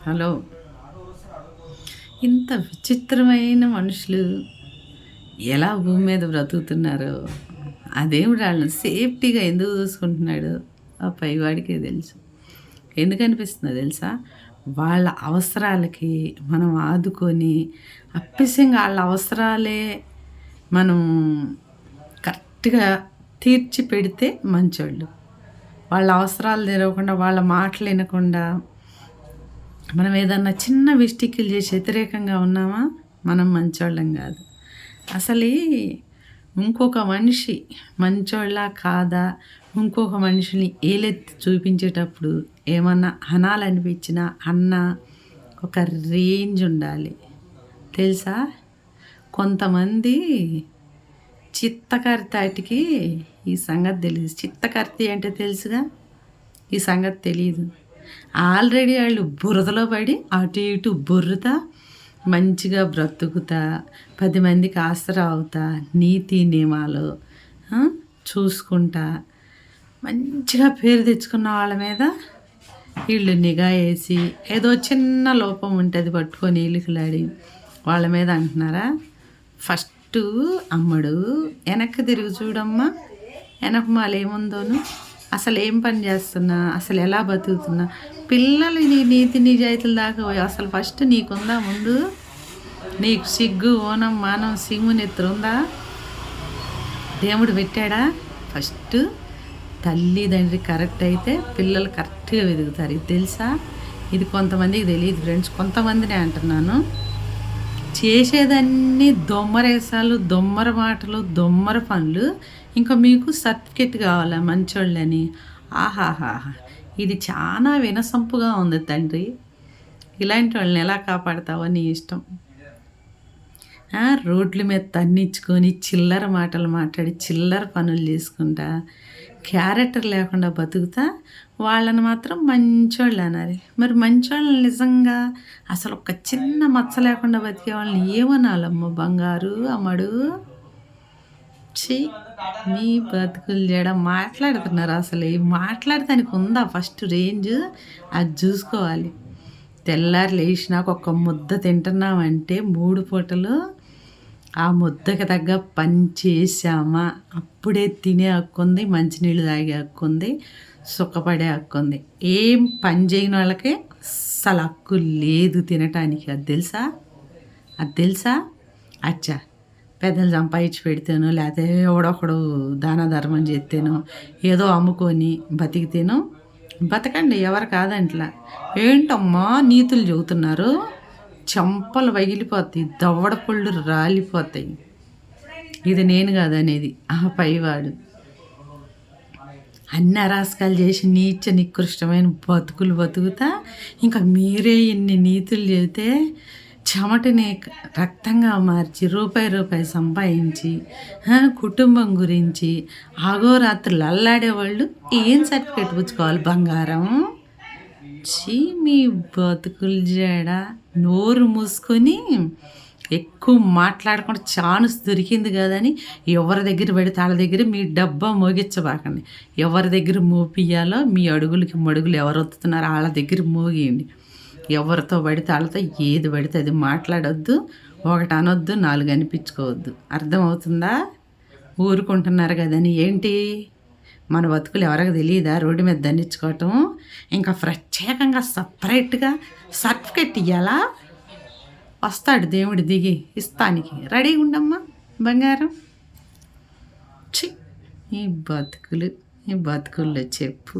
Hello. ఇంత విచిత్రమైన మనుషులు ఎలా భూమి మీద బ్రతుకుతున్నారో, ఆ దేవుడు వాళ్ళని సేఫ్టీగా ఎందుకు చూసుకుంటున్నాడో ఆ పైవాడికే తెలుసు. ఎందుకనిపిస్తుందో తెలుసా? వాళ్ళ అవసరాలకి మనం ఆదుకొని, అప్పిసంగా ఆళ్ళ అవసరాలే మనం కరెక్ట్‌గా తీర్చి పెడితే మంచోళ్ళు. వాళ్ళ అవసరాలు తెలవకుండా, వాళ్ళ మాటలు ఇనకుండా మనం ఏదన్నా చిన్న మిస్టేకులు చేసి వ్యతిరేకంగా ఉన్నామా, మనం మంచోళ్ళం కాదు. అసలు ఇంకొక మనిషి మంచోళ్ళా కాదా, ఇంకొక మనిషిని ఏలెత్తి చూపించేటప్పుడు ఏమన్నా అనాలనిపించినా అన్నా ఒక రేంజ్ ఉండాలి. తెలుసా? కొంతమంది చిత్తకర్తాటికి ఈ సంగతి తెలీదు. చిత్తకర్తి అంటే తెలుసుగా, ఈ సంగతి తెలీదు. ఆల్రెడీ వాళ్ళు బురదలో పడి అటు ఇటు బొర్రుతా మంచిగా బ్రతుకుతా 10 మందికి ఆసరా అవుతా నీతి నియమాలు చూసుకుంటా మంచిగా పేరు తెచ్చుకున్న వాళ్ళ మీద వీళ్ళు నిఘా వేసి ఏదో చిన్న లోపం ఉంటుంది పట్టుకొని ఈలికలాడి వాళ్ళ మీద అంటున్నారా. ఫస్ట్ అమ్మడు వెనక్కి తిరిగి చూడమ్మా, వెనక మాలు ఏముందోను, అసలు ఏం పని చేస్తున్నా, అసలు ఎలా బతుకుతున్నా, పిల్లలు నీ నీతి నిజాయితీల దాకా పోయి అసలు ఫస్ట్ నీకుందా ముందు? నీకు సిగ్గు ఓనం మానం సింగునెత్తురు ఉందా? దేవుడు పెట్టాడా? ఫస్ట్ తల్లిదండ్రి కరెక్ట్ అయితే పిల్లలు కరెక్ట్గా వెతుకుతారు. ఇది తెలుసా? ఇది కొంతమందికి తెలియదు ఫ్రెండ్స్, కొంతమందినే అంటున్నాను. చేసేదన్నీ దొమ్మరేసాలు, దొమ్మర మాటలు, దొమ్మర పనులు. ఇంకా మీకు సర్టిఫికెట్ కావాలా మంచోళ్ళని? ఆహాహాహా, ఇది చాలా వినసొంపుగా ఉంది తండ్రి. ఇలాంటి వాళ్ళని ఎలా కాపాడతావో నీ ఇష్టం. రోడ్ల మీద తన్నించుకొని చిల్లర మాటలు మాట్లాడి చిల్లర పనులు చేసుకుంటా క్యారెక్టర్ లేకుండా బతుకుతా వాళ్ళని మాత్రం మంచోళ్ళు అనాలి. మరి మంచోళ్ళని నిజంగా అసలు ఒక చిన్న మచ్చ లేకుండా బతికే వాళ్ళని ఏమనాలమ్మ బంగారు అమ్మడు? ఛీ, మీ బతుకులు చేయడం మాట్లాడుతున్నారు. అసలు మాట్లాడటానికి ఉందా ఫస్ట్ రేంజ్? అది చూసుకోవాలి. తెల్లారి లేచినాక ఒక ముద్ద తింటున్నామంటే 3 పూటలు ఆ ముద్దకి తగ్గ పని చేసామా అప్పుడే తినే హక్కుంది, మంచినీళ్ళు తాగే హక్కుంది, సుఖపడే హక్కుంది. ఏం పని చేయని వాళ్ళకి అస్సలు హక్కు లేదు తినటానికి. అది తెలుసా? అది తెలుసా? అచ్చా, పెద్దలు సంపాదించి పెడితేనో లేకపోతే ఎవడొకడు దాన ధర్మం చేస్తేనో ఏదో అమ్ముకొని బతికితేనో బతకండి, ఎవరు కాదంట్లా. ఏంటమ్మా నీతులు చెబుతున్నారు? చెంపలు పగిలిపోతాయి, దవడ పళ్ళు రాలిపోతాయి. ఇది నేను కాదనేది, ఆ పైవాడు. అన్ని అరాస్కాలు చేసి నీచ నికృష్టమైన బతుకులు బతుకుతా ఇంకా మీరే ఇన్ని నీతులు చెబితే చెమటని రక్తంగా మార్చి రూపాయి సంపాదించి కుటుంబం గురించి ఆగోరాత్రులు అల్లాడేవాళ్ళు ఏం సర్టిఫికెట్ పుచ్చుకోవాలి బంగారం? చీ, మీ బతుకులు జడ. నోరు మూసుకొని ఎక్కువ మాట్లాడకుండా ఛాన్స్ దొరికింది కదని ఎవరి దగ్గర పెడితే వాళ్ళ దగ్గర మీ డబ్బా మోగించబాకండి. ఎవరి దగ్గర మోపియాలో మీ అడుగులకి మడుగులు ఎవరు వస్తున్నారో వాళ్ళ దగ్గర మోగియండి. ఎవరితో పడితే వాళ్ళతో ఏది పడితే అది మాట్లాడొద్దు, ఒకటి అనొద్దు, 4 అనిపించుకోవద్దు. అర్థమవుతుందా? ఊరుకుంటున్నారు కదని ఏంటి మన బతుకులు ఎవరికి తెలియదా? రోడ్డు మీద దండించుకోవటం. ఇంకా ప్రత్యేకంగా సపరేట్గా సర్టిఫికెట్ ఇవ్వాలా? వస్తాడు దేవుడు దిగి ఇస్తానికి. రెడీగా ఉండమ్మా బంగారం. ఛీ, ఈ బతుకులు, ఈ బతుకుల్లో చెప్పు.